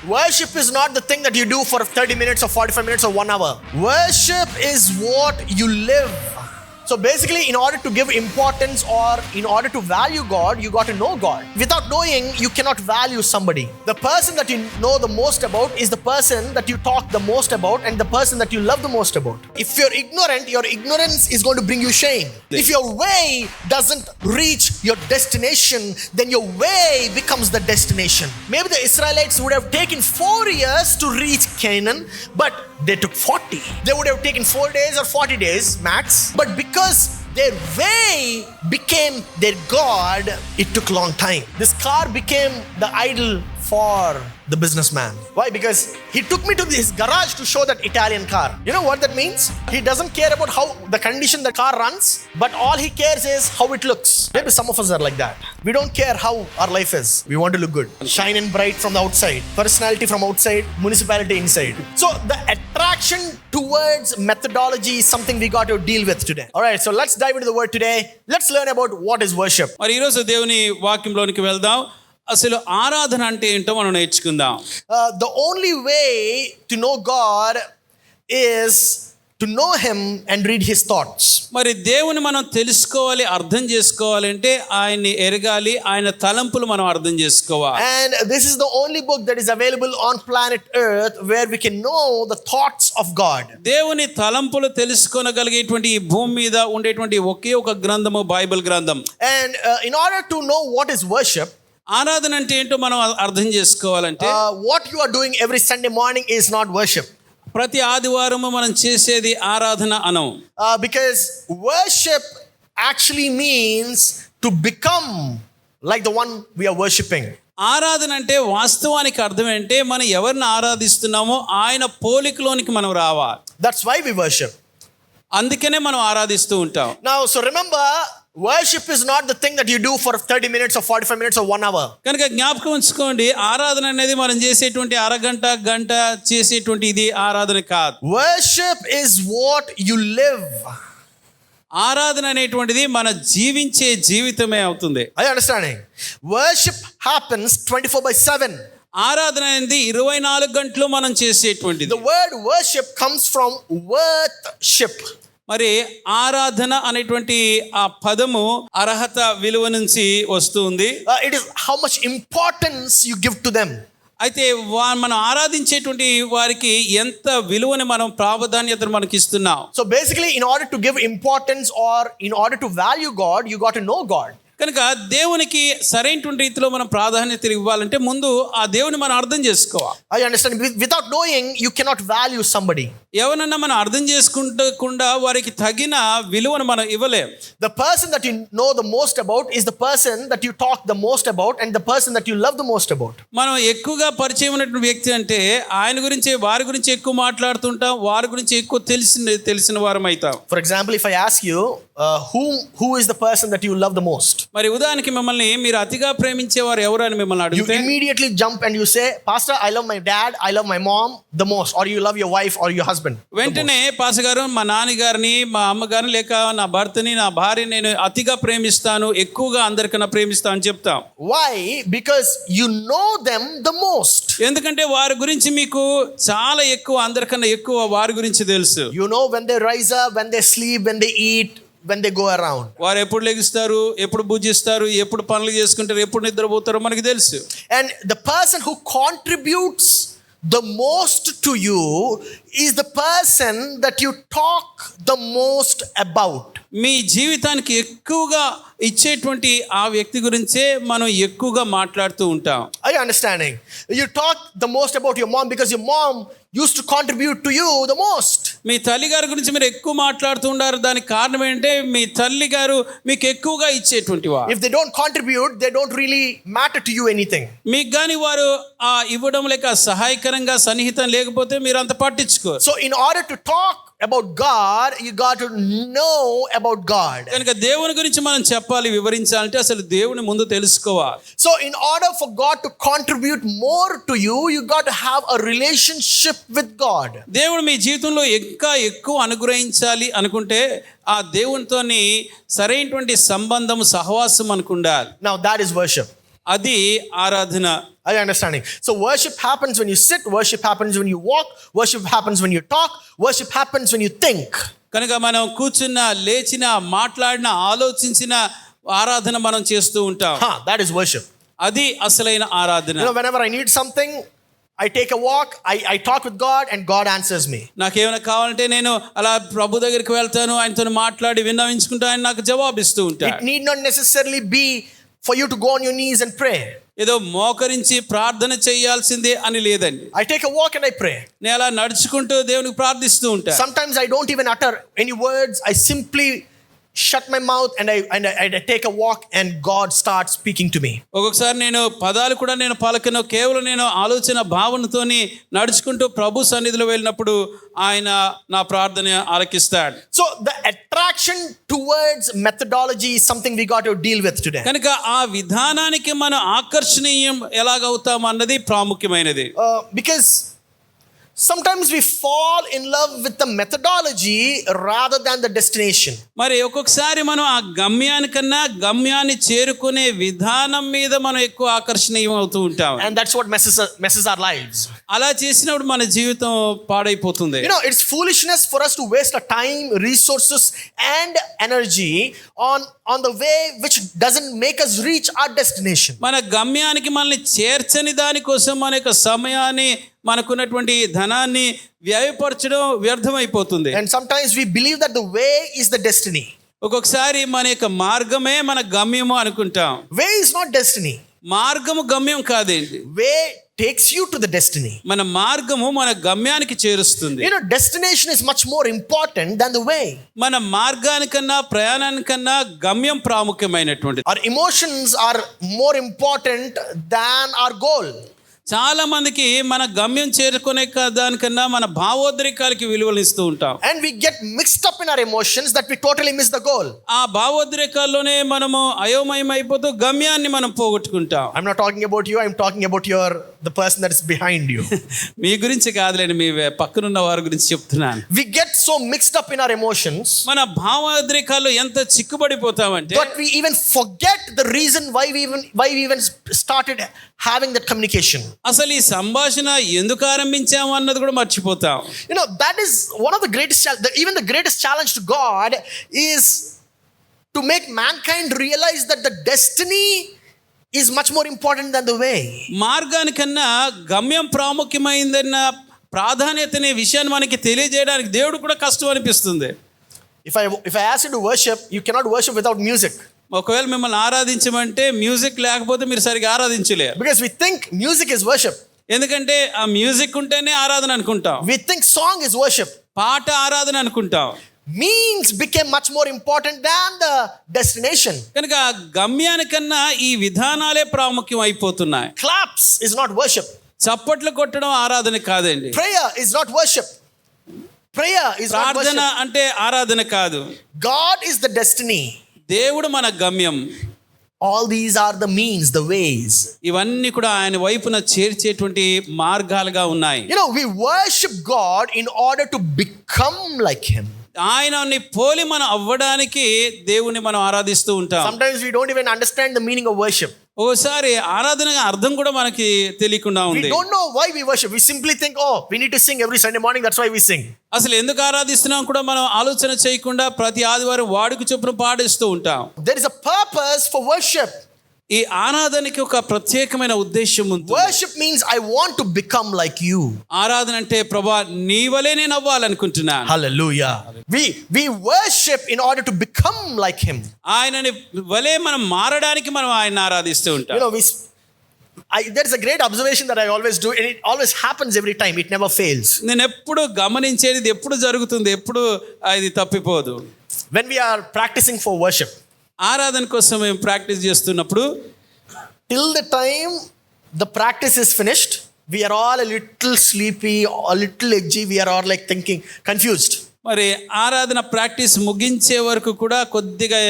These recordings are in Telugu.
Worship is not the thing that you do for 30 minutes or 45 minutes or 1 hour. Worship is what you live. So basically, in order to give importance or in order to value God, you got to know God. Without knowing, you cannot value somebody. The person that you know the most about is the person that you talk the most about and the person that you love the most about. If you're ignorant, your ignorance is going to bring you shame. If your way doesn't reach your destination, then your way becomes the destination. Maybe the Israelites would have taken 4 years to reach Canaan, but they took 40. They would have taken 4 days or 40 days max, but because their way became their God, it took long time. This car became the idol for the businessman. Why? Because he took me to his garage to show that Italian car. You know what that means? He doesn't care about how the condition the car runs, but all he cares is how it looks. Maybe some of us are like that. We don't care how our life is. We want to look good. Shine and bright from the outside. Personality from outside. Municipality inside. So the attraction towards methodology is something we got to deal with today. Alright, so let's dive into the word today. Let's learn about what is worship. మరి ఈరోజు దేవుని వాక్యంలోనికి వెళ్దాం. అసలు ఆరాధన అంటే ఏంటో మనం నేర్చుకుందాం. The only way to know God is to know Him and read His thoughts. మరి దేవుని మనం తెలుసుకోవాలి, అర్థం చేసుకోవాలంటే ఆయన్ని ఎరగాలి, ఆయన తలంపులు మనం అర్థం చేసుకోవాలి. And this is the only book that is available on planet Earth where we can know the thoughts of God. దేవుని తలంపులు తెలుసుకోగలిగేటువంటి ఈ భూమి మీద ఉండేటువంటి ఒకే ఒక గ్రంథము బైబిల్ గ్రంథం. And in order to know what is worship, ఆరాధన అంటే ఏంటో మనం అర్థం చేసుకోవాలంటే what you are doing every Sunday morning is not worship. ప్రతి ఆదివారము మనం చేసేది ఆరాధన అనం. Because worship actually means to become like the one we are worshiping. ఆరాధన అంటే వాస్తవానికి అర్థం ఏంటంటే మనం ఎవరిని ఆరాధిస్తున్నామో ఆయన పోలికలోనికి మనం రావాలి. That's why we worship. అందుకనే మనం ఆరాధిస్తూ ఉంటాం. Now, so remember, worship is not the thing that you do for 30 minutes or 45 minutes or 1 hour. కనుక జ్ఞాపకం ఉంచుకోండి, ఆరాధన అనేది మనం చేసేటువంటి అరగంట గంట చేసేటువంటి ఇది ఆరాధన కాదు. Worship is what you live. ఆరాధన అనేటువంటిది మన జీవించే జీవితమే అవుతుంది. Are you understanding? Worship happens 24/7. ఆరాధన అనేది 24 గంటలు మనం చేసేటువంటిది. The word worship comes from worthship. మరి ఆరాధన అనేటువంటి ఆ పదము అర్హత విలువ నుంచి వస్తుంది. It is how much importance you give to them. అయితే మనం ఆరాధించేటువంటి వారికి ఎంత విలువని మనం ప్రాధాన్యతను మనకి ఇస్తున్నాం. So basically, in order to give importance or in order to value God, you got to know God. కనుక దేవునికి సరైనటువంటి రీతిలో మనం ప్రాధాన్యత ఇవ్వాలంటే ముందు ఆ దేవుని మనం అర్థం చేసుకోవాలి. I understand. Without knowing, you cannot value somebody. ఎవరన్నా మనం అర్థం చేసుకుంటకుండా వారికి తగిన విలువను మనం ఇవ్వలేం. The person that you know the most about is the person that you talk the most about and the person that you love the most about. మనం ఎక్కువగా పరిచయం ఉన్నటువంటి వ్యక్తి అంటే ఆయన గురించి వారి గురించి ఎక్కువ మాట్లాడుతుంటాం, వారి గురించి ఎక్కువ తెలిసిన వారం అవుతాం. For example, if I ask you who is the person that you love the most, మరి ఉదాహరణకి మిమ్మల్ని మీరు అతిగా ప్రేమించేవారు ఎవరు అని మిమ్మల్ని you అడిగితే immediately jump and you say, Pastor, I love my dad, I love my mom the most, or you love your wife or your husband. వెంటనే పాస్టర్ గారు మా నాన్నగారిని, మా అమ్మగారిని, లేక నా భర్తని, నా భార్యని నేను అతిగా ప్రేమిస్తాను, ఎక్కువగా అందరికన్నా ప్రేమిస్తాను అని చెప్తాం. Why? Because you know them the most. ఎందుకంటే వారి గురించి మీకు చాలా ఎక్కువ, అందరికన్నా ఎక్కువ వారి గురించి తెలుసు. You know when they rise up, when they sleep, when they eat, when they go around. వారు ఎప్పుడు లెగిస్తారు, ఎప్పుడు భుజిస్తారు, ఎప్పుడు పనులు చేసుకుంటారు, ఎప్పుడు నిద్రపోతారో మనకి తెలుసు. And the person who contributes the most to you is the person that you talk the most about. మీ జీవితానికి ఎక్కువగా ఇచ్చేటువంటి ఆ వ్యక్తి గురించే మనం ఎక్కువగా మాట్లాడుతూ ఉంటాం. Are you understanding? You talk the most about your mom because your mom used to contribute to you the most. మీ తల్లి గారి గురించి మీరు ఎక్కువ మాట్లాడుతూ ఉన్నారు. దానికి కారణం ఏంటంటే మీ తల్లి గారు మీకు ఎక్కువగా ఇచ్చేటువంటి వారు. If they don't contribute, they don't really matter to you anything. మీకు కానీ వారు ఇవ్వడం లేక సహాయకరంగా సన్నిహితం లేకపోతే మీరు అంత పట్టించుకోరు. So in order to talk about God, you got to know about God. కనుక దేవుని గురించి మనం చెప్పాలి, వివరించాలంటే అసలు దేవుని ముందు తెలుసుకోవాలి. So in order for God to contribute more to you, you got to have a relationship with God. దేవుడు మీ జీవితంలో ఇంకా ఎక్కువ అనుగ్రహించాలి అనుకుంటే ఆ దేవునితోని సరైనటువంటి సంబంధం, సహవాసం మనకు ఉండాలి. Now that is worship. అది ఆరాధన. Are you understanding? So worship happens when you sit, worship happens when you walk, worship happens when you talk, worship happens when you think. కనుక మనం కూర్చున్న, లేచిన, మాట్లాడిన, ఆలోచించిన ఆరాధన మనం చేస్తూ ఉంటాం. That is worship. అది అసలైన ఆరాధన. You know, whenever I need something, I take a walk, I talk with God and God answers me. నాకేమైనా కావాలంటే నేను అలా ప్రభు దగ్గరికి వెళ్తాను, ఆయనతో మాట్లాడి విన్నవించుకుంటా, ఆయన నాకు జవాబిస్తూ ఉంటాడు. It need not necessarily be for you to go on your knees and pray. ఏదో మోకరించి ప్రార్థన చేయాల్సిందే అని లేదండి. I take a walk and I pray. నేను అలా నడుచుకుంటూ దేవునికి ప్రార్థిస్తూ ఉంటా. Sometimes I don't even utter any words. I simply shut my mouth and I take a walk and God starts speaking to me. ఒక్కొక్కసారి నేను పదాలు కూడా నేను పలకను, కేవలం నేను ఆలోచన భావనతోని నడుచుకుంటూ ప్రభు సన్నిధిలో వెళ్ళినప్పుడు ఆయన నా ప్రార్థన ఆలకిస్తాడు. So the attraction towards methodology is something we got to deal with today. కనుక ఆ విధానానికి మనం ఆకర్షణీయం ఎలాగవుతాం అన్నది ప్రాముఖ్యమైనది. Because sometimes we fall in love with the methodology rather than the destination. మరి ఒక్కొక్కసారి మనం ఆ గమ్యానికన్నా గమ్యాన్ని చేరుకునే విధానం మీద మనం ఎక్కువ ఆకర్షణీయం అవుతూ ఉంటాం. And that's what messes our lives. అలా చేసినప్పుడు మన జీవితం పాడైపోతుంది. You know, it's foolishness for us to waste our time, resources and energy on the way which doesn't make us reach our destination. మన గమ్యానికి మనల్ని చేర్చని దానికోసం మన యొక్క సమయాన్ని, మనకున్నటువంటి ధనాన్ని వ్యయపరచడం వ్యర్థమైపోతుంది. And sometimes we believe that the way is the destiny. ఒక్కొక్కసారి మన యొక్క మార్గమే మన గమ్యము అనుకుంటాం. Way is not destiny. మార్గము గమ్యం కాదేంటి. Way takes you to the destiny. మన మార్గము మన గమ్యానికి చేరుస్తుంది. You know, destination is much more important than the way. మన మార్గానికన్నా ప్రయాణానికన్నా గమ్యం ప్రాముఖ్యమైనటువంటిది. Our emotions are more important than our goal. చాలా మందికి మన గమ్యం చేరుకునే దానికన్నా మన భావోద్రేకాలకి విలువలు ఇస్తూ ఉంటాం. And we get mixed up in our emotions that we totally miss the goal. ఆ భావోద్రేకాల్లోనే మనము అయోమయం అయిపోతూ గమ్యాన్ని మనం పోగొట్టుకుంటాం. I'm not talking about you, I'm talking about the person that is behind you. మీ గురించి కాదులేండి, మీ పక్కనున్న వారి గురించి చెప్తున్నాను. We get so mixed up in our emotions మన భావోద్రేకాల్లో ఎంత చిక్కుబడిపోతామంటే that we even forget the reason why we even started having that communication. అసలు ఈ సంభాషణ ఎందుకు ఆరంభించాము అన్నది కూడా మర్చిపోతాం. You know, that is one of the greatest even the greatest challenge to God is to make mankind realize that the destiny is much more important than the way. మార్గానికన్నా గమ్యం ప్రాముఖ్యమైందన్న ప్రాధాన్యతనే విషయాన్ని మనకి తెలియజేయడానికి దేవుడు కూడా కష్టం అనిపిస్తుంది. If I ask you to worship, you cannot worship without music. ఒకవేళ మిమ్మల్ని ఆరాధించమంటే మ్యూజిక్ లేకపోతే మీరు సరిగా ఆరాధించలేరు. Because we think music is worship. ఎందుకంటే ఆ మ్యూజిక్ ఉంటేనే ఆరాధన అనుకుంటాం. We think song is worship. పాట ఆరాధన అనుకుంటాం. Means became much more important than the destination. కనుక గమ్యానికన్నా ఈ విధానాలే ప్రాముఖ్యం అయిపోతున్నాయి. Claps is not worship. చప్పట్లు కొట్టడం ఆరాధన కాదండి. Prayer is not worship. Prayer is not ప్రార్థన worship. అంటే ఆరాధన కాదు. God is the destiny. దేవుడు మన గమ్యం. All these are the means, the ways. ఇవన్నీ కూడా ఆయన వైపున చేర్చేటువంటి మార్గాలుగా ఉన్నాయి. You know, we worship God in order to become like him. ఆయనని పోలి మనం అవ్వడానికి దేవుని మనం ఆరాధిస్తూ ఉంటాం. Sometimes we don't even understand the meaning of worship. ఓసారి ఆరాధన అర్థం కూడా మనకి తెలియకుండా We ఉంది. don't know why we worship. We simply think, oh, we need to sing every Sunday morning, that's why we sing. అసలు ఎందుకు ఆరాధిస్తున్నాం కూడా మనం ఆలోచన చేయకుండా ప్రతి ఆదివారం వాడుక చొప్పున పాడిస్తూ ఉంటాం. There is a purpose for worship. ఈ ఆరాధనకి ఒక ప్రత్యేకమైన ఉద్దేశం ఉంది. Worship means I want to become like you. ఆరాధన అంటే ప్రభువా నీ వలే నేను అవ్వాలనుకుంటున్నాను. Hallelujah. We worship in order to become like him. ఆయనని వలే మనం మారడానికి మనం ఆయన ఆరాధిస్తూ ఉంటాం. You know, there is a great observation that I always do, and it always happens every time. It never fails. నేను ఎప్పుడు గమనించేది, ఇది ఎప్పుడు జరుగుతుంది, ఎప్పుడు అది తప్పిపోదు. When we are practicing for worship, ఆరాధన కోసం మేము ప్రాక్టీస్ చేస్తున్నప్పుడు till the time the practice is finished, we are all a little sleepy, a little edgy, we are all like thinking, confused. మరి ఆరాధన ప్రాక్టీస్ ముగించే వరకు కూడా కొద్దిగా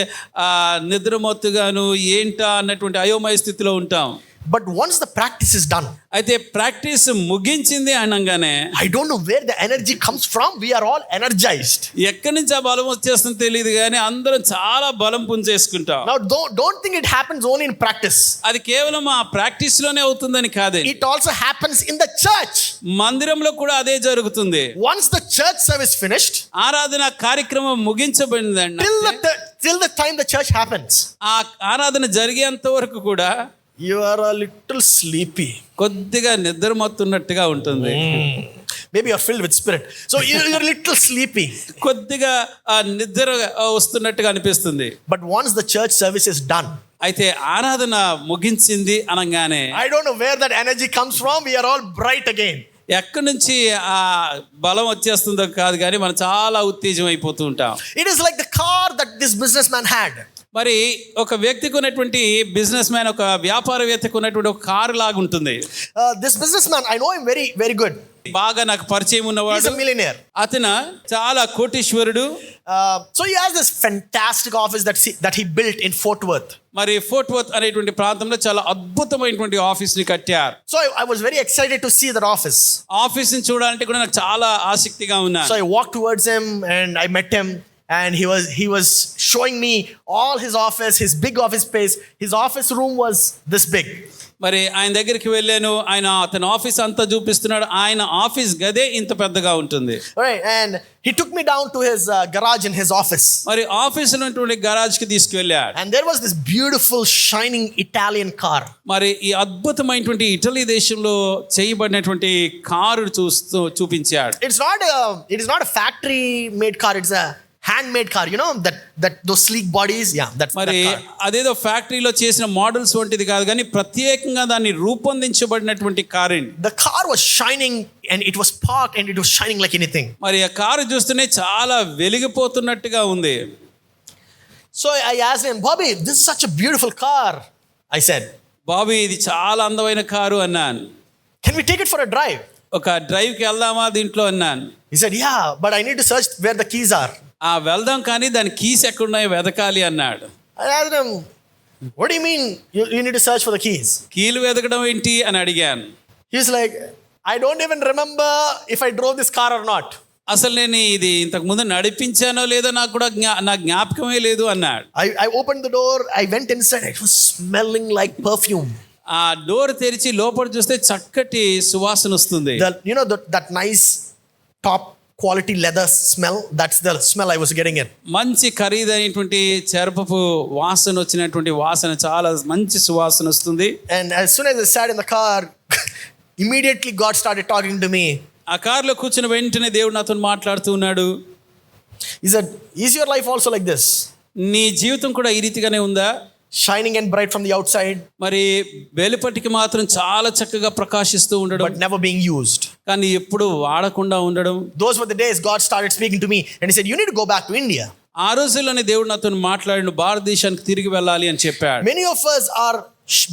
నిద్రమత్తుగాను ఏంటా అన్నటువంటి అయోమయ స్థితిలో ఉంటాం. But once the practice is done, అయితే ప్రాక్టీస్ ముగించింది అనగానే I don't know where the energy comes from. We are all energized. ఎక్కడి నుంచి ఆ బలం వచ్చేస్తుందో తెలియదు కానీ అందరం చాలా బలం పుంజేసుకుంటాం. Now, don't think it happens only in practice. అది కేవలం ఆ ప్రాక్టీస్ లోనే అవుతుందని కాదు, It also happens in the church. మందిరంలో కూడా అదే జరుగుతుంది. Once the church service finished, ఆరాధన కార్యక్రమం ముగించబడిందండి, till the time the church happens, ఆ ఆరాధన జరిగేంత వరకు కూడా you are a little sleepy. కొద్దిగా నిద్రమత్తున్నట్టుగా ఉంటుంది. Maybe you're filled with spirit. So you're a little sleepy. కొద్దిగా ఆ నిద్ర వస్తున్నట్టుగా అనిపిస్తుంది. But once the church service is done, అయితే ఆరాధన ముగించింది అనగానే I don't know where that energy comes from. We are all bright again. ఎక్కడి నుంచి ఆ బలం వచ్చేస్తుందో కాదు కానీ మనం చాలా ఉత్తేజం అయిపోతూ ఉంటాం. It is like the car that this businessman had. మరి ఒక వ్యక్తికి ఉన్నటువంటి బిజినెస్ మ్యాన్, ఒక వ్యాపారవేత్తకు ఉన్నటువంటి ఒక కారు లాగా ఉంటుంది. This businessman, I know him very, very good. బాగా నాకు పరిచయం He's ఉన్నవాడు. a millionaire. అతను చాలా కోటీశ్వరుడు. So he has this fantastic office that he built in Fort Worth. మరి ఫోర్ట్ వర్త్ అనేటువంటి ప్రాంతంలో చాలా అద్భుతమైనటువంటి ఆఫీస్ ని కట్టారు. So I was very excited to see that office. Office ని చూడాలంటే కూడా నాకు చాలా ఆసక్తిగా ఉన్నాను. So I walked towards him and I met him. And he was showing me all his office, his big office space. His office room was this big. మరి ఆయన దగ్గరికి వెళ్ళాను, అతని ఆఫీస్ అంతా చూపిస్తున్నాడు. ఆయన ఆఫీస్ గదే ఇంత పెద్దగా ఉంటుంది. Right, and he took me down to his garage in his office. మరి ఆఫీస్ ఉన్నటువంటి గరాజ్ కి తీసుకెళ్ళాడు. And there was this beautiful shining Italian car. మరి ఈ అద్భుతమైనటువంటి ఇటలీ దేశంలో చేయబడినటువంటి కారు చూపించాడు. It is not a factory made car. It's a handmade car, you know, that those sleek bodies. Yeah, that's మరి that car. అదేదో ఫ్యాక్టరీలో చేసిన మోడల్స్ వంటిది కాదు కానీ ప్రత్యేకంగా దాన్ని రూపొందించబడినటువంటి car. The car was shining and it was parked and it was shining like anything. మరి ఆ కారు చూస్తేనే చాలా వెలిగిపోతున్నట్టుగా ఉంది. So I asked him, Bobby, this is such a beautiful car. I said, Bobby ఇది చాలా అందమైన కారు అన్నాను. can we take it for a drive? ఒక డ్రైవ్కి వెళ్దామా దీంట్లో అన్నాను. He said, yeah, but I need to search where the keys are. వెళ్దాం కానీ దాని కీస్ ఎక్కడున్నాయో వెతకాలి అన్నాడు. I asked him, what do you mean you need to search for the keys? కీలు వెతకడం ఏంటి అని అడిగాను. He's like, I don't even remember if I drove this car or not. అసలు నేను ఇది ఇంతకు ముందు నడిపించానో లేదో నాకు కూడా నా జ్ఞాపకమే లేదు అన్నాడు. I opened the door, I went inside, it was smelling like perfume. ఆ డోర్ తెరిచి లోపల చూస్తే చక్కటి సువాసన వస్తుంది. You know that nice top quality leather smell, that's the smell I was getting in. మంచి ఖరీదైనటువంటి చెరపపు వాసన వచ్చినటువంటి వాసన, చాలా మంచి సువాసన వస్తుంది. And as soon as I sat in the car, immediately God started talking to me. ఆ కారులో కూర్చున్న వెంటనే దేవుడు నాతో మాట్లాడుతూ ఉన్నాడు. He said, is your life also like this? నీ జీవితం కూడా ఈ రీతిగానే ఉందా? Shining and bright from the outside, మరి వెలుపటికి మాత్రం చాలా చక్కగా ప్రకాశిస్తూ ఉండడం, but never being used. కానీ ఎప్పుడు వాడకుండా ఉండడం. Those were the days God started speaking to me and he said, you need to go back to India. ఆ రోజుల్లోనే దేవుడు నాతో మాట్లాడిన భారతదేశానికి తిరిగి వెళ్ళాలి అని చెప్పాడు. Many of us are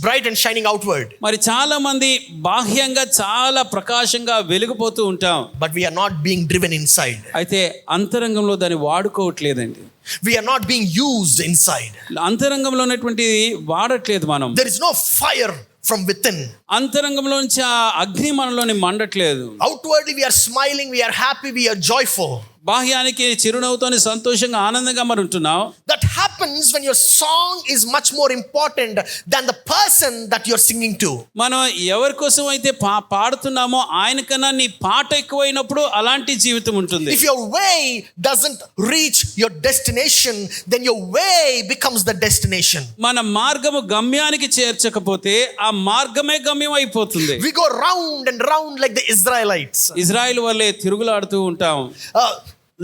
bright and shining outward, మరి చాలా మంది బాహ్యంగా చాలా ప్రకాశంగా వెలిగిపోతూ ఉంటాం, but we are not being driven inside. అయితే అంతరంగంలో దాన్ని వాడుకోవట్లేదండి. We are not being used inside. అంతరంగంలో ఉన్నటువంటి వాడట్లేదు మనం. There is no fire from within. అంతరంగంలో నుంచి ఆ అగ్ని మనలోని మండట్లేదు. Outwardly we are smiling, we are happy, we are joyful. బాహ్యానికి చిరునవ్వుతోని సంతోషంగా ఆనందంగా మరి ఉంటున్నాం. That happens when your song is much more important than the person that you're singing to. మనం ఎవరి కోసం అయితే పాడుతున్నామో ఆయనకన్నా నీ పాట ఎక్కువైనప్పుడు అలాంటి జీవితం ఉంటుంది. If your way doesn't reach your destination, then your way becomes the destination. మన మార్గము గమ్యానికి చేర్చకపోతే ఆ మార్గమే గమ్యం అయిపోతుంది. We go round and round like the Israelites. Israel వల్లే తిరుగులాడుతూ ఉంటాం.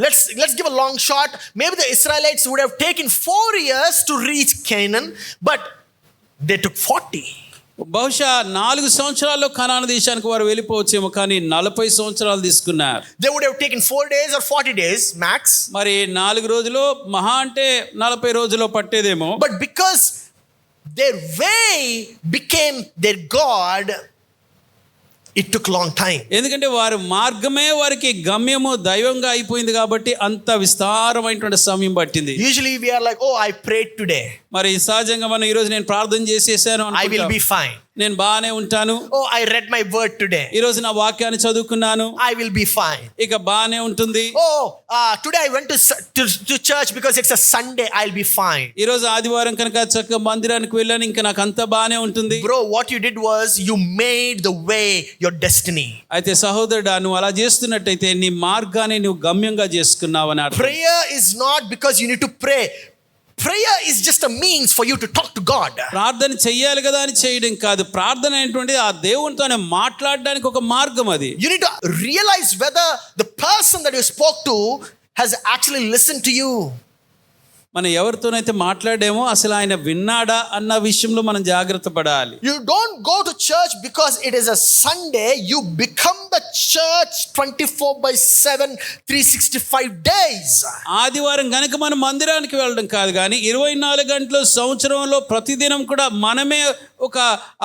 Let's give a long shot. Maybe the Israelites would have taken 4 years to reach Canaan, but they took 40. బహుశా 4 సంవత్సరాల్లో కనాను దేశానికి వారు వెళ్ళిపోవచ్చేమో, కానీ 40 సంవత్సరాలు తీసుకున్నారు. They would have taken 4 days or 40 days max. మరి 4 రోజులు మహా అంటే 40 రోజుల్లో పట్టేదేమో. But because their way became their God, it took long time. ఎందుకంటే వారి మార్గమే వారికి గమ్యము దైవంగా అయిపోయింది కాబట్టి అంత విస్తారమైనటువంటి సమయం పట్టింది. Usually we are like, oh, I prayed today, మరి సహజంగా మనం ఈ రోజు నేను ప్రార్థన చేసేసాను, I will be fine. నేను బాగానే ఉంటాను, Oh, I read my word today. ఈ రోజు నా వాక్యాన్ని చదువుకున్నాను, I will be fine. ఇక బాగానే ఉంటుంది. Oh, today I went to church because it's a Sunday. I'll be fine. ఈ రోజు ఆదివారం కనుక చక్కగా మందిరానికి వెళ్ళాను, ఇంకా నాకు అంతా బాగానే ఉంటుంది. Bro, what you did was you made the way your destiny. అయితే సహోదరుడా, నువ్వు అలా చేస్తున్నట్టయితే నీ మార్గాన్ని నువ్వు గమ్యంగా చేసుకున్నావు అని అర్థం. Prayer is not because you need to pray. Prayer is just a means for you to talk to God. ప్రార్థన చెయ్యాలి కదా అని చేయడం కాదు, ప్రార్థన అనేటువంటిది ఆ దేవునితోనే మాట్లాడడానికి ఒక మార్గం. అది You need to realize whether the person that you spoke to has actually listened to you. మనం ఎవరితోనైతే మాట్లాడామో అసలు ఆయన విన్నాడా అన్న విషయంలో మనం జాగ్రత్త పడాలి. You don't go to church because it is a Sunday. You become the church 24/7, 365 days. ఆదివారం గనుక మనం మందిరానికి వెళ్ళడం కాదు, కానీ 24 గంటలు సంవత్సరంలో ప్రతిదినం కూడా మనమే ఒక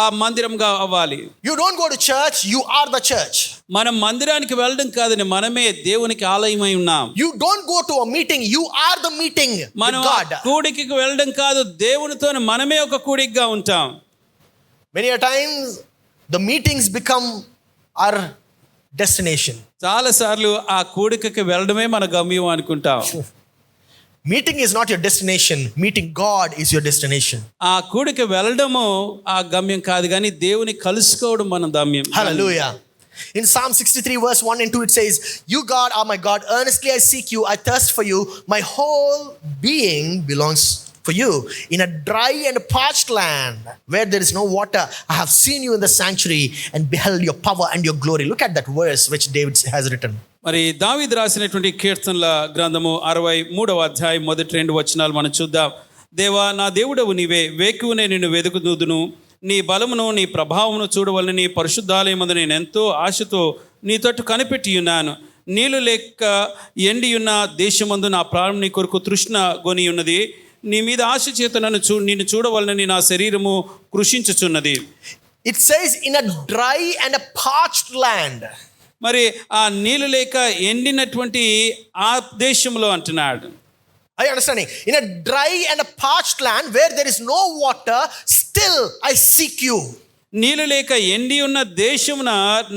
ఆ మందిరంగా అవ్వాలి. You don't go to church, you are the church. మనం మందిరానికి వెళ్ళడం కాదని మనమే దేవునికి ఆలయమై ఉన్నాం. You don't go to a meeting, you are the meeting with God. కూడికి వెళ్ళడం కాదు, దేవునితో మనమే ఒక కూడికగా ఉంటాం. Many a times the meetings become our destination. చాలా సార్లు ఆ కూడికకి వెళ్ళడమే మన గమ్యం అనుకుంటాం. Meeting is not your destination. Meeting God is your destination. ఆ కూడికి వెళ్ళడము ఆ గమ్యం కాదు, కానీ దేవుని కలుసుకోవడం మన గమ్యం. Hallelujah. In Psalm 63 verse 1 and 2 it says, "You God are my God, earnestly I seek you, I thirst for you, my whole being belongs for you. In a dry and parched land where there is no water, I have seen you in the sanctuary and beheld your power and your glory." Look at that verse which David has written. మరి దావీదు రాసినటువంటి కీర్తనల గ్రంథము 63వ అధ్యాయం మొదటి 2 వచనాలు మనం చూద్దాం. దేవా, నా దేవుడవు నీవే, వేకువనే నిన్ను వెదుకుదును, నీ బలమును నీ ప్రభావమును చూడవలని నీ పరిశుద్ధాలయమందు నేను ఎంతో ఆశతో నీ తట్టు కనిపెట్టి ఉన్నాను. నీళ్ళు లేక ఎండియున్న దేశమందు నా ప్రాణం నీ కొరకు తృష్ణ గొని ఉన్నది. నీ మీద ఆశ చేత నిన్ను చూడవలనని నా శరీరము కృషించుచున్నది. It says in a dry and a parched land. మరి ఆ నీళ్ళు లేక ఎండినటువంటి ఆ దేశంలో అంటున్నాడు. Are you understanding? In a dry and a parched land where there is no water, still I seek you. నీళ్ళు లేక ఎండి ఉన్న దేశమున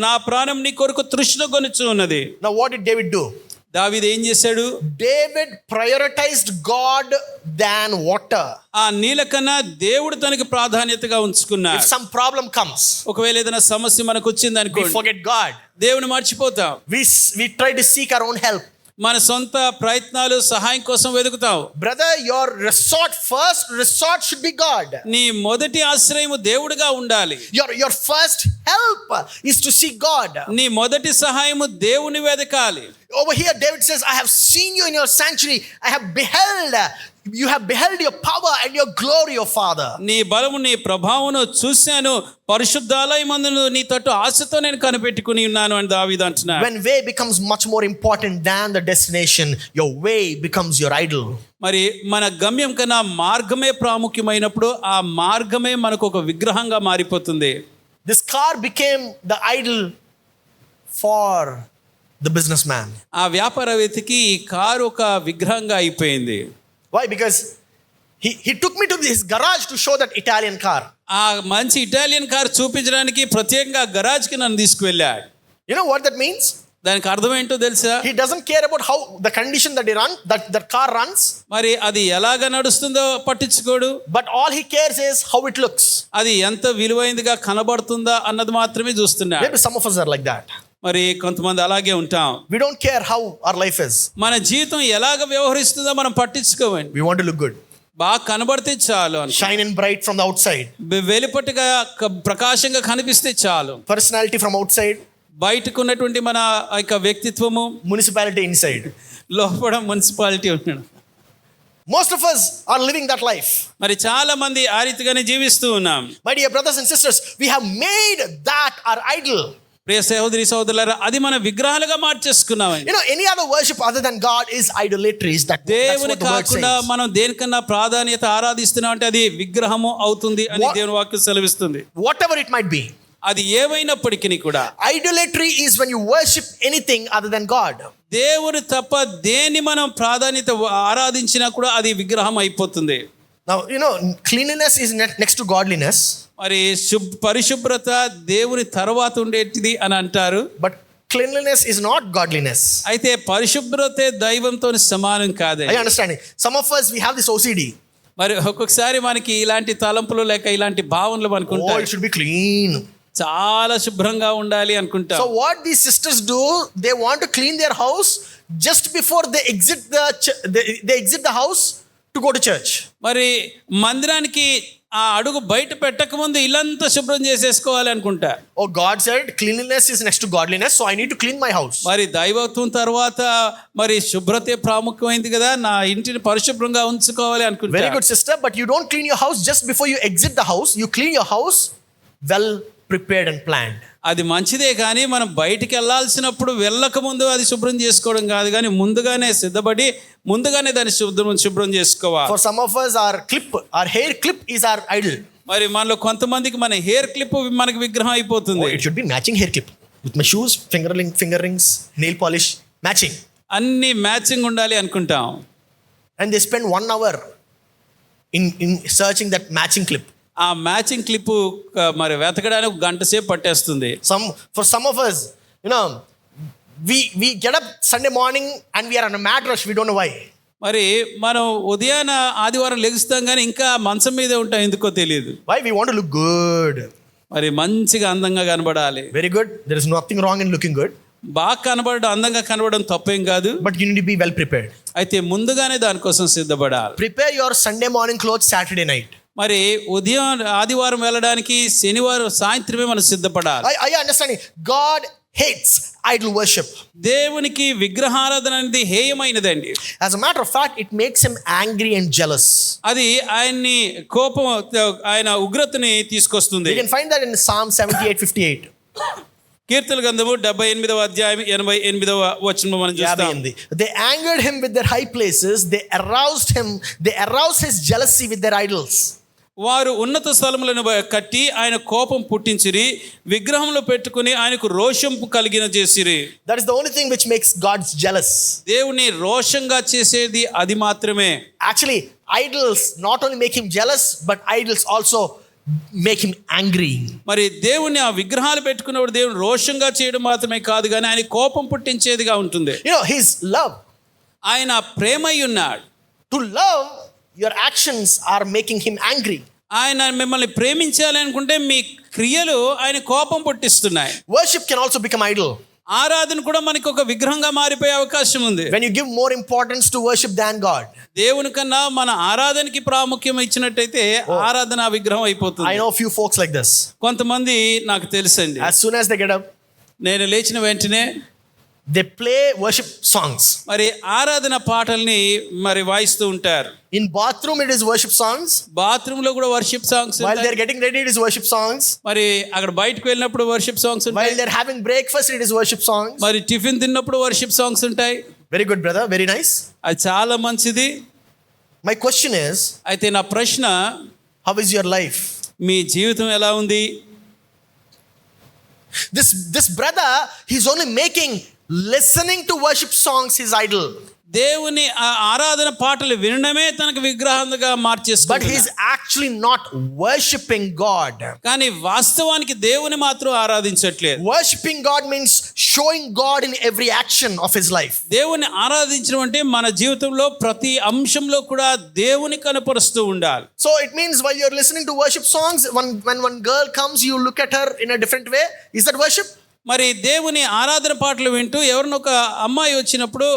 నా ప్రాణం నీ కొరకు తృష్ణ కొనుచు ఉన్నది. Now what did David do? దావీదు ఏం చేశాడు? David prioritized God than water. ఆ నీళ్ళ కన్నా దేవుడు తనకి ప్రాధాన్యతగా ఉంచుకున్నాడు. If some problem comes, ఒకవేళ ఏదైనా సమస్య మనకు వచ్చింది we అనుకోండి, forget God. దేవుని మర్చిపోతాం. We try to seek our own help. మన సొంత ప్రయత్నాలు సహాయం కోసం వెతుకుతావు. Brother, your first resort should be God. నీ మొదటి ఆశ్రయము దేవుడిగా ఉండాలి. Your first help is to seek God. నీ మొదటి సహాయము దేవుని వెదకాలి. Over here David says, I have seen you in your sanctuary. You have beheld your power and your glory, O Father. నీ బలము నీ ప్రభావమును చూశాను, పరిశుద్ధాలయమందు నీ తట్టు ఆశతో నేను కనిపెట్టుకుని ఉన్నాను అని దావీదు అంటున్నాడు. When way becomes much more important than the destination, your way becomes your idol. మరి మన గమ్యం కన్నా మార్గమే ప్రాముఖ్యమైనప్పుడు ఆ మార్గమే మనకు ఒక విగ్రహంగా మారిపోతుంది. This car became the idol for the businessman. ఆ వ్యాపారవేత్తకి ఈ కారు ఒక విగ్రహంగా అయిపోయింది. Why? Because he took me to his garage to show that Italian car. ఆ మంచి ఇటాలియన్ కార్ చూపించడానికి ప్రత్యేకంగా గరాజ్కి నన్ను తీసుకువెళ్ళాడు. You know what that means? దానికి అర్థం ఏంటో తెలుసా? He doesn't care about how the condition that car runs. మరి అది ఎలాగ నడుస్తుందో పట్టించుకోడు. But all he cares is how it looks. అది ఎంత విలువైనదిగా కనబడుతుందా అన్నది మాత్రమే చూస్తున్నాడు. Maybe some of us are like that. మరి కొంతమంది అలాగే ఉంటాం. We don't care how our life is. మన జీవితం ఎలాగ వ్యవహరిస్తుందో మనం పట్టించుకోవండి. We want to look good. బాగా కనబడితే చాలు. Shine and bright from the outside. వెలుపటిగా ప్రకాశంగా కనిపిస్తే చాలు. Personality from outside. బయటకు ఉన్నటువంటి మన యొక్క వ్యక్తిత్వము, municipality inside. లోపల మున్సిపాలిటీ ఉన్నాడు. Most of us are living that life. మరి చాలా మంది ఆ రీతిగానే జీవిస్తూ ఉన్నాం. My dear brothers and sisters, we have made that our idol. ప్రియ సహోదరి సహోదరులారా, అది మన విగ్రహాలుగా మార్చేసుకున్నాం. You know, any other worship other than God is idolatry. దేవుని కాకుండా మనం దేనికన్నా ప్రాధాన్యత ఆరాధిస్తున్నాం అంటే అది విగ్రహము అవుతుంది అని దేవుని వాక్యం సెలవిస్తుంది. Whatever it might be. అది ఏవైనప్పటికీ కూడా idolatry is when you worship anything other than God. దేవుని తప్ప దేని మనం ప్రాధాన్యత ఆరాధించినా కూడా అది విగ్రహం అయిపోతుంది. Now, cleanliness is next to godliness, మరి పరిశుభ్రత దేవుని తర్వాత ఉండేటిది అని అంటారు. but cleanliness is not godliness. అయితే పరిశుభ్రతే దైవంతో సమానం కాదే. Are you understanding? Some of us, we have this OCD. మరి ఒక్కొక్కసారి మనకి ఇలాంటి తలంపులు లేక ఇలాంటి భావనలు మనకు Oh, ఉంటాయి. it should be clean. చాలా శుభ్రంగా ఉండాలి అనుకుంటాం. So what these sisters do, they want to clean their house just before they exit they exit the house to go to church. మరి మందిరానికి ఆ అడుగు బయట పెట్టక ముందు ఇల్లంతా శుభ్రం చేసేసుకోవాలి అనుకుంటా. Oh, God said cleanliness is next to godliness, so I need to clean my house. మరి దైవత్వం తర్వాత మరి శుభ్రతే ప్రాముఖ్యమైంది కదా, నా ఇంటిని పరిశుభ్రంగా ఉంచుకోవాలి అనుకుంటా. Very good, sister, but you don't clean your house just before you exit the house. You clean your house well prepared and planned. అది మంచిదే కానీ మనం బయటికి వెళ్ళాల్సినప్పుడు వెళ్ళక ముందు అది శుభ్రం చేసుకోవడం కాదు, కానీ ముందుగానే సిద్ధపడి ముందుగానే దాన్ని శుభ్రం చేసుకోవాలి. For some of us, our hair clip is our idol. మరి మనలో కొంతమందికి మన హెయిర్ క్లిప్ మనకి విగ్రహం అయిపోతుంది. Oh, it should be matching hair clip with my shoes, finger rings, nail polish, matching. అన్ని మ్యాచింగ్ ఉండాలి అనుకుంటాం. And they spend 1 hour in searching that matching clip. ఆ మ్యాచింగ్ క్లిప్ మరి వెతకడానికి 1 గంట సేపు పట్టేస్తుంది. For some of us, we get up Sunday morning and we are on a mad rush. We don't know why. మరి మనం ఉదయాన ఆదివారం లెగుస్తాం కానీ ఇంకా మంచం మీదే ఉంటాం, ఎందుకో తెలియదు. Why? We want to look good. మరి మంచిగా అందంగా కనబడాలి. Very good. There is nothing wrong in looking good. బాగా కనబడడం, అందంగా కనబడడం తప్పేం కాదు. But you need to be well prepared. అయితే ముందుగానే దానికోసం సిద్ధపడాలి. Prepare your Sunday morning clothes Saturday night. మరి ఉదయం ఆదివారం వెళ్ళడానికి శనివారం సాయంత్రమే మనం సిద్ధపడాలి. Are you understanding? God hates idol worship. దేవునికి విగ్రహారాధన అనేది హేయమైనదండి. As a matter of fact, it makes him angry and jealous. అది ఆయన్ని కోపం, ఆయన ఉగ్రతని తీసుకొస్తుంది. You can find that in Psalm 78:58. కీర్తన గ్రంథము 78వ అధ్యాయం 88వ వచనం మనం చూస్తాం. They angered him with their high places. They aroused his jealousy with their idols. వారు ఉన్నత స్థలములను కట్టి ఆయన కోపం పుట్టించిరి, విగ్రహంలో పెట్టుకుని ఆయనకు రోషం కలిగిన చేసిరి. That is the only thing which makes God jealous. దేవుని రోషంగా చేసేది అది మాత్రమే. Actually, idols not only make him jealous, but idols also make him angry. మరి దేవుని ఆ విగ్రహాలు పెట్టుకున్నప్పుడు దేవుని రోషంగా చేయడం మాత్రమే కాదు, కానీ ఆయన కోపం పుట్టించేదిగా ఉంటుంది. His love. ఆయన ప్రేమై ఉన్నాడు. To love, your actions are making him angry. ఆయన మిమ్మల్ని ప్రేమించాలి అనుకుంటే మీ క్రియలు ఆయన కోపం పుట్టిస్తున్నాయి. Worship can also become idol. ఆరాధన కూడా మనకి ఒక విగ్రహంగా మారిపోయే అవకాశం ఉంది. When you give more importance to worship than God. దేవుని కన్నా మన ఆరాధనకి ప్రాముఖ్యం ఇచ్చినట్టయితే ఆరాధన విగ్రహం అయిపోతుంది. I know few folks like this. కొంతమంది నాకు తెలుసండి, As soon as they get up, నేను లేచిన వెంటనే they play worship songs. మరి ఆరాధన పాటల్ని మరి వాయిస్తూ ఉంటారు. In bathroom it is worship songs. Bathroom లో కూడా worship songs. While they're getting ready it is worship songs. మరి అక్కడ బయటకు వెళ్ళినప్పుడు వర్షిప్ సాంగ్స్ ఉంటాయి. While they're having breakfast it is worship songs. మరి టిఫిన్ తిన్నప్పుడు వర్షిప్ సాంగ్స్ ఉంటాయి. Very good, brother. Very nice. అది చాలా మంచిది. My question is, అయితే నా ప్రశ్న, how is your life? మీ జీవితం ఎలా ఉంది? This brother, he's only making listening to worship songs his idol. దేవుని ఆరాధన పాటలు వినడమే తనకు విగ్రహంగా మార్చేసుకుంటున్నాడు. But he is actually not worshiping God. కానీ వాస్తవానికి దేవుని మాత్రం ఆరాధించట్లేదు. Worshiping God means showing God in every action of his life. దేవుని ఆరాధించడం అంటే మన జీవితంలో ప్రతి అంశంలో కూడా దేవుని కనపరుస్తూ ఉండాలి. So it means while you're listening to worship songs, when one girl comes, you look at her in a different way. Is that worship? మరి దేవుని ఆరాధన పాటలు వింటూ ఎవరినో ఒక అమ్మాయి వచ్చినప్పుడు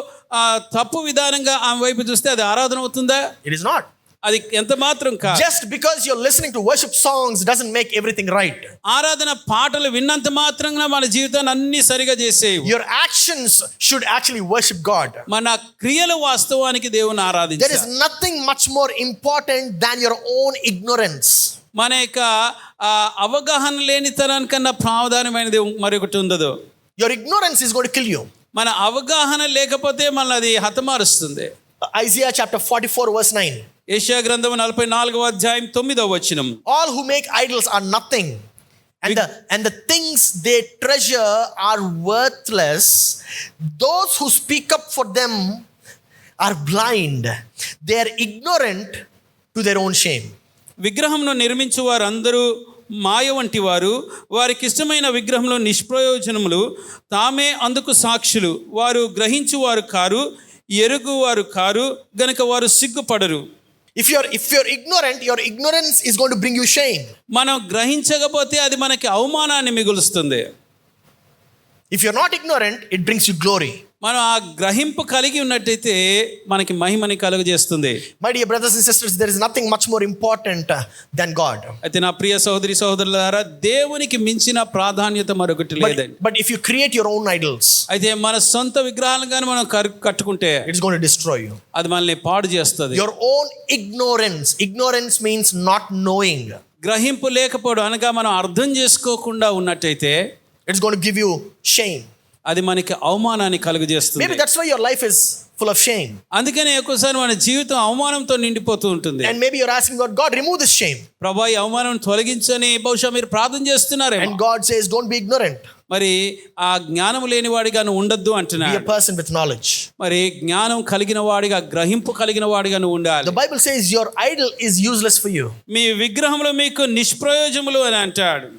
తప్పు విధానంగా ఆమె వైపు చూస్తే అది ఆరాధన అవుతుందా? It is not. అది ఎంత మాత్రం కాదు. Just because you're listening to worship songs doesn't make everything right. ఆరాధన పాటలు విన్నంత మాత్రంగా మన జీవితాన్ని అన్ని సరిగా చేసేవి. Your actions should actually worship God. మన క్రియలు వాస్తవానికి దేవుని ఆరాధించాలి. There is nothing much more important than your own ignorance. మన యొక్క అవగాహన లేనితనానికన్నా ప్రాధాన్యమైనది మరొకటి ఉండదు. Your ignorance is going to kill you. మన అవగాహన లేకపోతే మనల్ని అది హతమారుస్తుంది. Isaiah chapter 44 verse 9. యెషయా గ్రంథం 44వ అధ్యాయం 9వ వచనం. All who make idols are nothing, and the things they treasure are worthless. Those who speak up for them are blind. They are ignorant to their own shame. విగ్రహంను నిర్మించు వారందరూ మాయ వంటి వారు, వారికి ఇష్టమైన విగ్రహంలో నిష్ప్రయోజనములు, తామే అందుకు సాక్షులు. వారు గ్రహించువారు కారు, ఎరుగువారు కారు, గనుక వారు సిగ్గుపడరు. If you're ignorant, your ignorance is going to bring you shame. మనం గ్రహించకపోతే అది మనకి అవమానాన్ని మిగులుస్తుంది. If you're not ignorant, it brings you glory. మనం ఆ గ్రహింపు కలిగి ఉన్నట్టయితే మనకి మహిమని కలుగజేస్తుంది. My dear brothers and sisters, there is nothing much more important than God. అయితే నా ప్రియ సహోదరి సహోదరులారా, దేవునికి మించిన ప్రాధాన్యత మరొకటి లేదండి. But if you create your own idols, అయితే మన సొంత విగ్రహాలను కానీ మనం కట్టుకుంటే it's going to destroy you. అది మనల్ని పాడు చేస్తుంది. Your own ignorance means not knowing. గ్రహింపు లేకపోవడం అనగా మనం అర్థం చేసుకోకుండా ఉన్నట్టయితే it's going to give you shame. అది మనకి అవమానాన్ని కలుగజేస్తుంది. Maybe that's why your life is full of shame. అందుకనే ఒక్కోసారి మన జీవితం అవమానంతో నిండిపోతూ ఉంటుంది. And maybe you're asking God, remove this shame. ప్రభువా, ఈ అవమానం తొలగించని బహుశా మీరు ప్రార్థన చేస్తున్నారేమో. And God says, don't be ignorant. మరి ఆ జ్ఞానం లేని వాడిగా నువ్వు ఉండొద్దు అంటున్నాడు. Be a person with knowledge. మరి జ్ఞానం కలిగిన వాడిగా, గ్రహింపు కలిగిన వాడిగా నువ్వు ఉండాలి. The Bible says your idol is useless for you. మీ విగ్రహంలో మీకు నిష్ప్రయోజములు అని అంటాడు.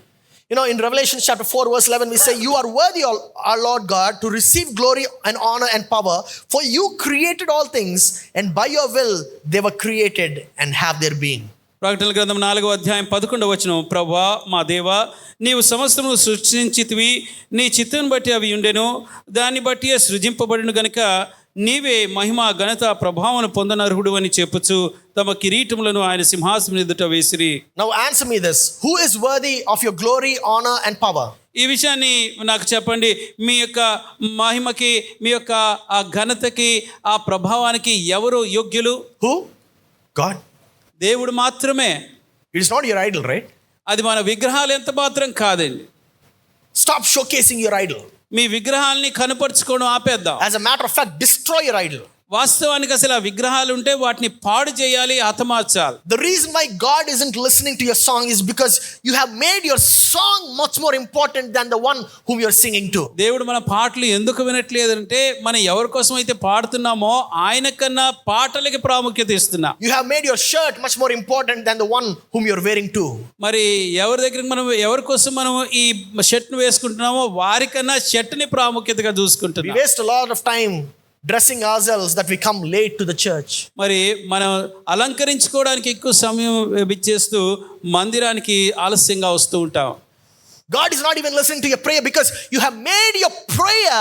You know, in Revelation chapter 4 verse 11, we say, you are worthy, our Lord God, to receive glory and honor and power, for you created all things, and by your will they were created and have their being. ప్రకటనల గ్రంథం 4వ అధ్యాయం 11వ వచనం, ప్రభువా మా దేవా, నీవు సమస్తము సృష్టించితివి, నీ చిత్తం బట్టి అవి ఉండెను, దాన్ని బట్టి సృజింపబడిన గనుక నీవే మహిమ ఘనత ప్రభావం పొందనర్హుడు అని చెప్పుచు తమ కిరీటములను ఆయన సింహాసనం ఎదుట వేసిరి. Now answer me this, who is worthy of your glory, honor and power? ఈ విషయాన్ని నాకు చెప్పండి. మీ యొక్క మహిమకి, మీ యొక్క ఆ ఘనతకి, ఆ ప్రభావానికి ఎవరు యోగ్యులు? Who? God. దేవుడు మాత్రమే. It is not your idol, right? అది మన విగ్రహాలు ఎంత మాత్రం కాదండి. Stop showcasing your idol. మీ విగ్రహాలని కనపరుచుకోవడం ఆపేద్దాం. As a matter of fact, destroy your idol. వాస్తవానికి అసలు ఆ విగ్రహాలు ఉంటే వాటిని పాడు చేయాలి, హతమార్చాలి. The reason why God isn't listening to your song is because you have made your song much more important than the one whom you're singing to. దేవుడు మన పాటలు ఎందుకు వినట్లేదంటే మనం ఎవరి కోసం అయితే పాడుతున్నామో ఆయన కన్నా పాటలకి ప్రాముఖ్యత ఇస్తున్నాం. You have made your shirt much more important than the one whom you're wearing to. మరి ఎవరి దగ్గరికి మనం, ఎవరి కోసం మనం ఈ షర్ట్ను వేసుకుంటున్నామో వారికన్నా షర్ట్ని ప్రాముఖ్యతగా చూసుకుంటున్నాం. We waste a lot of time dressing ourselves that we come late to the church. మరి మనం అలంకరించుకోవడానికి ఎక్కువ సమయం ఇచ్చేస్తూ మందిరానికి ఆలస్యంగా వస్తూ ఉంటాం. God is not even listening to your prayer because you have made your prayer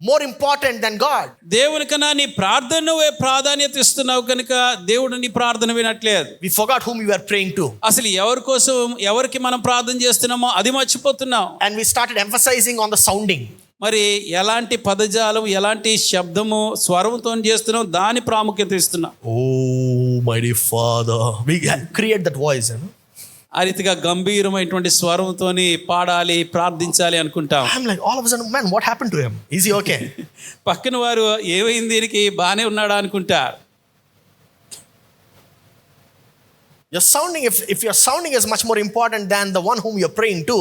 more important than God. దేవుని కన్నా నీ ప్రార్థనను ప్రాధాన్యత ఇస్తున్నావు కనుక దేవుడు నీ ప్రార్థన వినట్లేదు. We forgot whom we were praying to. అసలు ఎవరి కోసం, ఎవరికి మనం ప్రార్థన చేస్తున్నామో అది మర్చిపోతున్నాం. And we started emphasizing on the sounding. మరి ఎలాంటి పదజాలం, ఎలాంటి శబ్దము, స్వరంతో చేస్తున్నాం దాని ప్రాముఖ్యత ఇస్తున్నాం. Oh, mighty Father. We create that voice, you know? ఆ రీతిగా గంభీరమైనటువంటి స్వరంతో పాడాలి, ప్రార్థించాలి అనుకుంటాం. I'm like, all of a sudden, man, what happened to him? Is he okay? పక్కన వారు ఏమైంది, దీనికి బాగానే ఉన్నాడా అనుకుంటారు. Your sounding, if your sounding is much more important than the one whom you're praying to,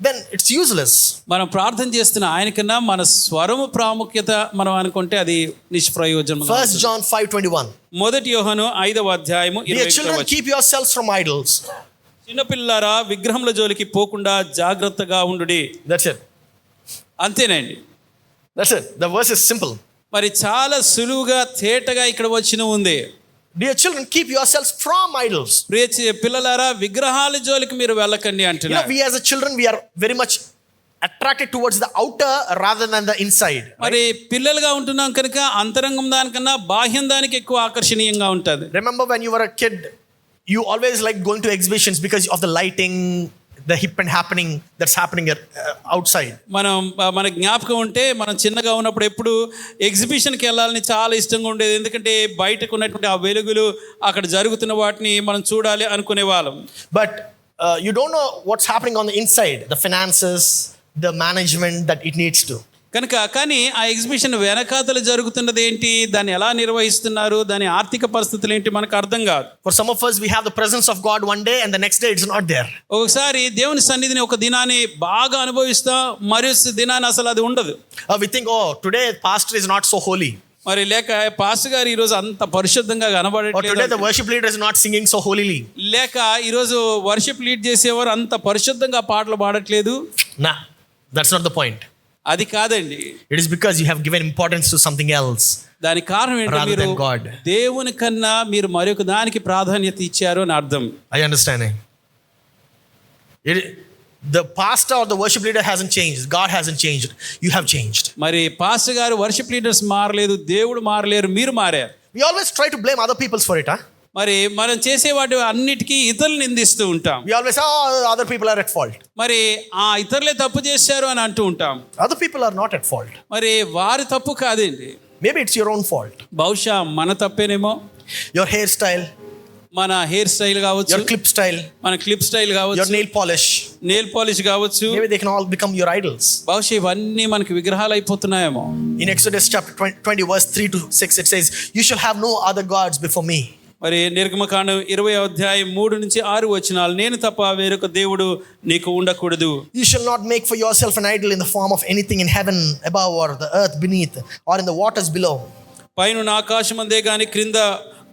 then it's useless. మనం ప్రార్థన చేస్తున్న ఆయనకన్నా మన స్వరము ప్రాముఖ్యత మనం అనుకుంటే అది నిష్ప్రయోజనం. 1 John 5:21. మొదటి యోహాను 5వ అధ్యాయము 21వ Dear children, వచనం. keep yourselves from idols. చిన్నపిల్లారా విగ్రహముల జోలికి పోకుండా జాగ్రత్తగా ఉండుడి. That's it. అంతేనండి. That's it. The verse is simple. మరి చాలా సులువుగా తేటగా ఇక్కడ వచ్చిన ఉంది. Dear children, keep yourselves from idols. ప్రియ పిల్లలారా విగ్రహాల జోలికి మీరు వెళ్ళకండి అంటున్నారు. We as a children, we are very much attracted towards the outer rather than the inside. మరి పిల్లలుగా ఉంటున్నాం కనుక అంతరంగం దానికన్నా బాహ్యం దానికి ఎక్కువ ఆకర్షణీయంగా ఉంటుంది. Remember when you were a kid, you always liked going to exhibitions because of the lighting, the hip and happening that's happening outside. మన జ్ఞాపకం ఉంటే మనం చిన్నగా ఉన్నప్పుడు ఎప్పుడు ఎగ్జిబిషన్కి వెళ్ళాలని చాలా ఇష్టంగా ఉండేది. ఎందుకంటే బయటకు ఉన్నటువంటి ఆ వెలుగులు, అక్కడ జరుగుతున్న వాటిని మనం చూడాలి అనుకునే వాళ్ళం. But you don't know what's happening on the inside, the finances, the management that it needs to. కానీ ఆ ఎగ్జిబిషన్ వెనకాతలు జరుగుతున్నది ఏంటి, దాన్ని ఎలా నిర్వహిస్తున్నారు, దాని ఆర్థిక పరిస్థితులు ఏంటి మనకు అర్థం కాదు. For some of us, we have the presence of God one day and the next day it's not there. ఒకసారి దేవుని సన్నిధిని ఒక దినాన్ని బాగా అనుభవిస్తాం, మరో దినాన్ని అసలు అది ఉండదు. We think, oh, today pastor is not so holy. మరి లేక పాస్ గారు ఈ రోజు అంత పరిశుద్ధంగా Or today కనబడట్లేదు, the worship leader is not singing so holily. లేక ఈరోజు వర్షిప్ లీడ్ చేసేవారు అంత పరిశుద్ధంగా పాటలు పాడట్లేదు. Nah, that's not the point. అది కాదండి. It is because you have given importance to something else దానికి కారణం ఏంటంటే rather మీరు than God. దేవుని కన్నా మీరు మరొక దానికి ప్రాధాన్యత ఇచ్చారు అని అర్థం. Are you understanding? The pastor or the worship leader hasn't changed. God hasn't changed. You have changed. మరి పాస్టర్ గారు వర్షిప్ లీడర్స్ మారలేదు, దేవుడు మారలేరు, మీరు మారారు. We always try to blame other people for it, huh? మరి మనం చేసే వాటి అన్నిటికీ ఇతరులు నిందిస్తూ ఉంటాం. We always say, oh, other people are at fault. మరి ఆ ఇతరులే తప్పు చేశారు అని అంటూ ఉంటాం. Other people are not at fault. మరి వారి తప్పు కాదండి, Maybe it's your own fault. బహుశా మన తప్పేనేమో. Your hairstyle, మన హెయిర్ స్టైల్ కావచ్చు, your clip style, మన క్లిప్ స్టైల్ your కావచ్చు, nail polish. నెయిల్ పాలిష్ కావచ్చు. Maybe they can all become your idols. బహుశా ఇవన్నీ మనకి విగ్రహాలు అయిపోతున్నాయేమో. In Exodus chapter 20 verse 3 to 6 it says, you shall have no other gods before me. మరి నిర్గమకాండం 20:3-6 వచనాలు, నేను తప్ప వేరొక దేవుడు నీకు ఉండకూడదు. You shall not make for yourself an idol in the form of anything in heaven above or the earth beneath or in the waters below. పైన ఆకాశం అందే గాని, క్రింద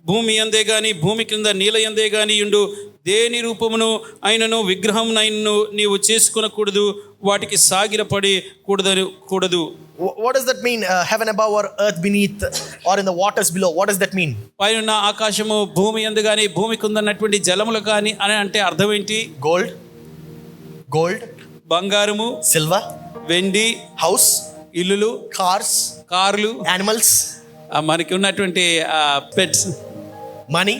భూమి అందే గాని, భూమి క్రింద నీల అందే గాని ఉండు దేని రూపమును అయినను విగ్రహమునైనను నీవు చేసుకొనకూడదు, వాటికి సాగిలపడి కూడదు. What does that mean? Heaven above or earth beneath or in the waters below? What does that mean? పైన ఆకాశము, భూమి అందు గాని, భూమి కిందన్నటువంటి జలములు కానీ అని అంటే అర్థం ఏంటి? Gold, బంగారము, silver, వెండి, house, ఇల్లులు, కార్లు, animals, మనకి ఉన్నటువంటి పెట్స్, money,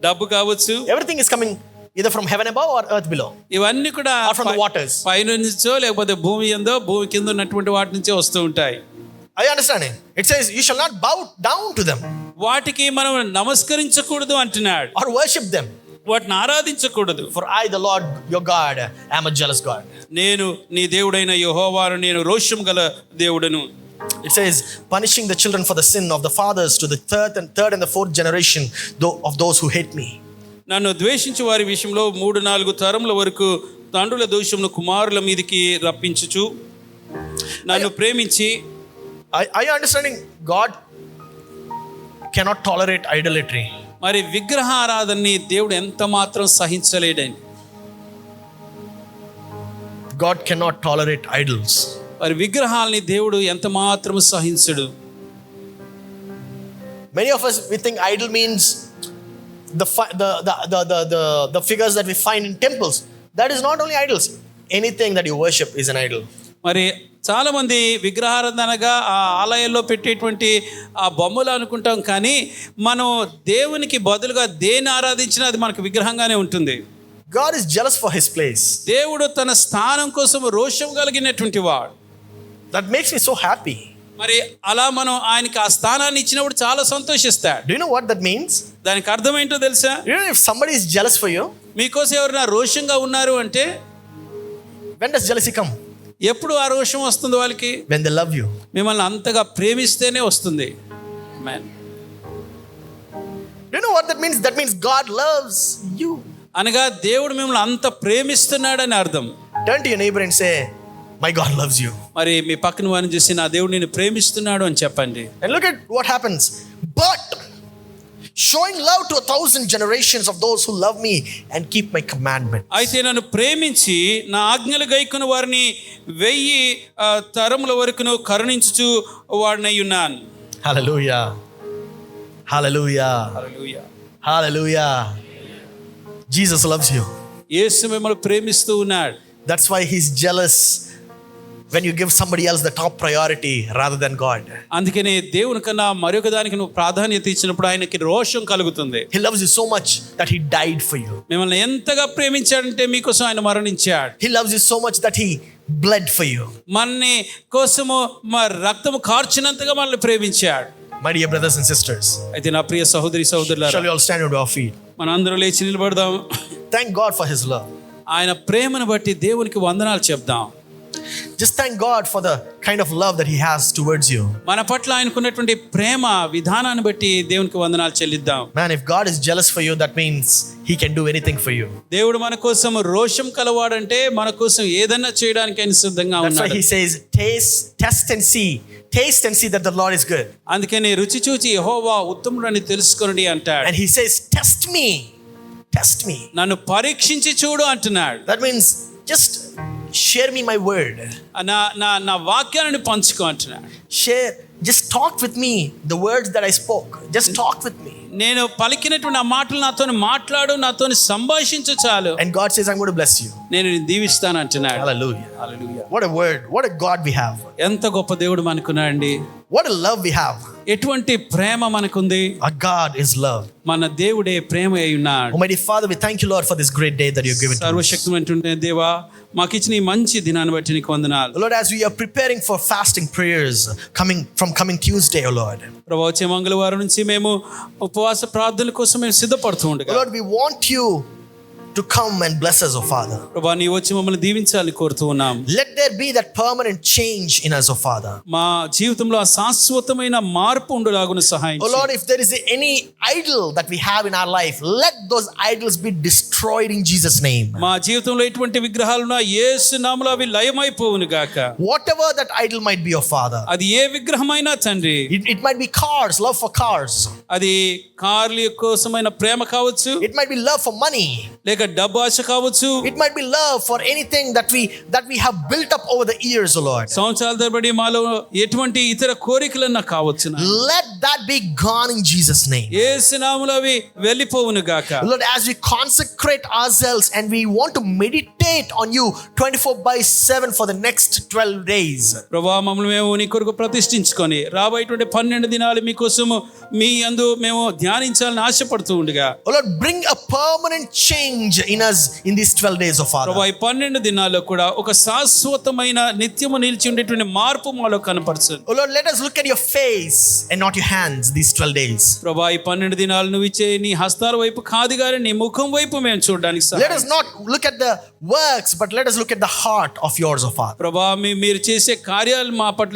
డబ్బు కావచ్చు. everything is coming either from heaven above or earth below ఇవన్నీ కూడా or from the waters. పైనుంచో లేకపోతే భూమి ఎందో భూమి కింద ఉన్నటువంటి వాటి నుంచే వస్తూ ఉంటాయి. Are you understanding? It says you shall not bow down to them వాటికి మనం నమస్కరించకూడదు అంటున్నాడు, or worship them. వాటిని ఆరాధించకూడదు. For I, the Lord your God, am a jealous God. నేను నీ దేవుడైన యెహోవాను, నేను రోషం గల దేవుడను. It says, punishing the children for the sin of the fathers to the third and the fourth generation of those who hate me. నన్ను ద్వేషించే వారి విషయంలో 3-4 తరముల వరకు తండ్రుల దోషమును కుమారుల మీదకి రప్పించుచు నన్ను ప్రేమించి. Are you understanding? God cannot tolerate idolatry. మరి విగ్రహారాధనని దేవుడు ఎంత మాత్రం సహించలేడని. God cannot tolerate idols. మరి విగ్రహాలని దేవుడు ఎంత మాత్రం సహించడు. Many of us, we think idol means the figures that we find in temples. That is not only idols. Anything that you worship is an idol. మరి చాలా మంది విగ్రహారాధనగా ఆ ఆలయాల్లో పెట్టేటువంటి ఆ బొమ్మలు అనుకుంటాం, కానీ మనం దేవునికి బదులుగా దేన్ని ఆరాధించినా అది మనకు విగ్రహంగానే ఉంటుంది. God is jealous for his place. దేవుడు తన స్థానం కోసం రోషం కలిగినటువంటి వాడు. That makes me so happy. మరి అలా మనం ఆయనకి ఆ స్థానాన్ని ఇచ్చినప్పుడు చాలా సంతోషిస్తాడు. Do you know what that means? దానికి అర్థం ఏంటో తెలుసా? You know, if somebody is jealous for you, మీకోసం ఎవరైనా రోషంగా ఉన్నారు అంటే, when does jealousy come? ఎప్పుడు ఆ రోషం వస్తుంది వాళ్ళకి? When they love you. మిమ్మల్ని అంతగా ప్రేమిస్తేనే వస్తుంది. Amen. Do you know what that means? That means God loves you. అనగా దేవుడు మిమ్మల్ని అంత ప్రేమిస్తున్నాడని అర్థం. Turn to your neighbor and say, my God loves you. మరి మీ పక్కన వారిని చూసి నా దేవుడు నిన్ను ప్రేమిస్తున్నాడు అని చెప్పండి. And look at what happens. But showing love to 1,000 generations of those who love me and keep my commandments. అయితే నన్ను ప్రేమించి నా ఆజ్ఞలు గైకొను వారిని 1000 తరముల వరకును కరుణించుచు వాడినై ఉన్నాను. Hallelujah. Hallelujah. Hallelujah. Hallelujah. Jesus loves you. యేసు మిమ్మల్ని ప్రేమిస్తూ ఉన్నాడు. That's why he's jealous when you give somebody else the top priority rather than God. అందుకనే దేవుని కన్నా మరొక దానికి నువ్వు ప్రాధాన్యత ఇచ్చినప్పుడు ఆయనకి రోషం కలుగుతుంది. He loves you so much that he died for you. మిమ్మల్ని ఎంతగా ప్రేమించాడంటే మీకోసం ఆయన మరణించాడు. He loves you so much that he bled for you. మనని కోసము రక్తము కార్చినంతగా మనల్ని ప్రేమించాడు. My dear brothers and sisters, అయితే నా ప్రియ సహోదరి సహోదరులారా, shall we all stand to our feet? మనందరూ లేచి నిలబడదాం. Thank God for his love. ఆయన ప్రేమను బట్టి దేవునికి వందనాలు చెప్దాం. Just thank God for the kind of love that He has towards you. మన పట్ల ఆయనకున్నటువంటి ప్రేమ విధానాన్ని బట్టి దేవునికి వందనాలు చెల్లిద్దాం. Man, if God is jealous for you, that means He can do anything for you. దేవుడు మన కోసం రోషం కలవాడంటే మన కోసం ఏదన్నా చేయడానికి ఆయన సిద్ధంగా That's why ఉన్నాడు. He says, taste and see that the Lord is good. అందుకని రుచి చూచి యెహోవా ఉత్తముడని తెలుసుకొనండి అంటాడు. And He says, test me. నన్ను పరీక్షించి చూడు అంటున్నాడు. That means just share me my word. నా వాక్యాలను పంచుకో అంటున్నాడు. Just talk with me the words that I spoke. Just talk with me. నేను పలికినటువంటి ఆ మాటలు నాతో మాట్లాడు, నాతో సంభాషించు చాలు. And God says, I'm going to bless you. నేను నిన్ను దీవిస్తాను అంటున్నాడు. Hallelujah. Hallelujah. What a word. What a God we have. ఎంత గొప్ప దేవుడు మనకున్నాడండి. What a love we have. ఎటువంటి ప్రేమ మనకుంది. Our God is love. మన దేవుడే ప్రేమ అయి ఉన్నాడు. Almighty Father, we thank you, Lord, for this great day that you've given to us. సర్వశక్తిమంతుడైన దేవా, మాకు ఇచ్చిన ఈ మంచి దినాన్ని బట్టి నీకు వందనాలు. Lord, as we are preparing for fasting prayers coming Tuesday, oh Lord. ప్రభువా, వచ్చే మంగళవారం నుంచి మేము ఉపవాస ప్రార్థనల కోసం మేము సిద్ధపడుతూ ఉండగా, Lord, we want you to come and bless us, oh Father. ప్రభువా, నీ వచ్చి మమ్మల్ని దీవించాలని కోరుతూ ఉన్నాం. Let there be that permanent change in us, oh Father. మా జీవితంలో ఆ శాశ్వతమైన మార్పు ఉండులాగున సహాయం Oh Lord, if there is any idol that we have in our life, let those idols be destroyed in Jesus' name. మా జీవితంలో ఎటువంటి విగ్రహాలున్నా యేసు నామములో అవి లయమైపోవును గాక. Whatever that idol might be, oh Father. అది ఏ విగ్రహమైనా తండ్రి. It might be cars, love for cars. అది కార్ల కోసమైన ప్రేమ కావచ్చు. It might be love for money. లేక డబ్బు ఆశ కావచ్చు. It might be love for anything that we have built up over the years, oh Lord. సంవత్సరాల తరబడి మాలో ఎటువంటి ఇతర కోరికలన్నా కావచ్చు. Let that be gone in Jesus' name. యేసు నామములో అవి వెళ్ళిపోవును గాక. Lord, as we consecrate ourselves and we want to meditate on you 24/7 for the next 12 days. ప్రభువా, మమ్మల్ని మేము నీ కొరకు ప్రతిష్ఠించుకొని రాబోయేటువంటి 12 దినాలు మీకోసము మీ యందు మేము ధ్యానించాలని ఆశపడుతూ ఉండగా, Oh Lord, bring a permanent change in us in these 12 days, oh Father. ప్రభువా, ఈ 12 దినాల్లో కూడా ఒక శాశ్వతమైన నిత్యము నిలిచి ఉండేటువంటి మార్పు మాలో కనపరచు. Oh Lord, let us look at your face and not your hands these 12 days. ప్రభువా, ఈ 12 దినాలు నువ్వు ఇచ్చే నీ హస్తాల వైపు కాదు గాని నీ ముఖం వైపు మేము చూడడానికి Let us not look at the works, but let us look at the heart of yours, oh Father. ప్రభువా, మీరు చేసే కార్యాలు మా పట్ల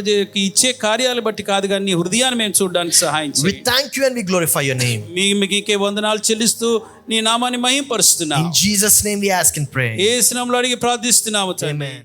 ఇచ్చే కార్యాలు బట్టి కాదు కానీ నీ హృదయాన్ని మేము చూడడానికి సహాయం We చేయి. thank you and we glorify your name. మీకే వందనాలు చెల్లిస్తూ నీ నామాన్ని మహిమపరుస్తున్నాము. In Jesus' name we ask and pray. యేసు నామములో అడిగి ప్రార్థిస్తున్నాము తండ్రి. Amen.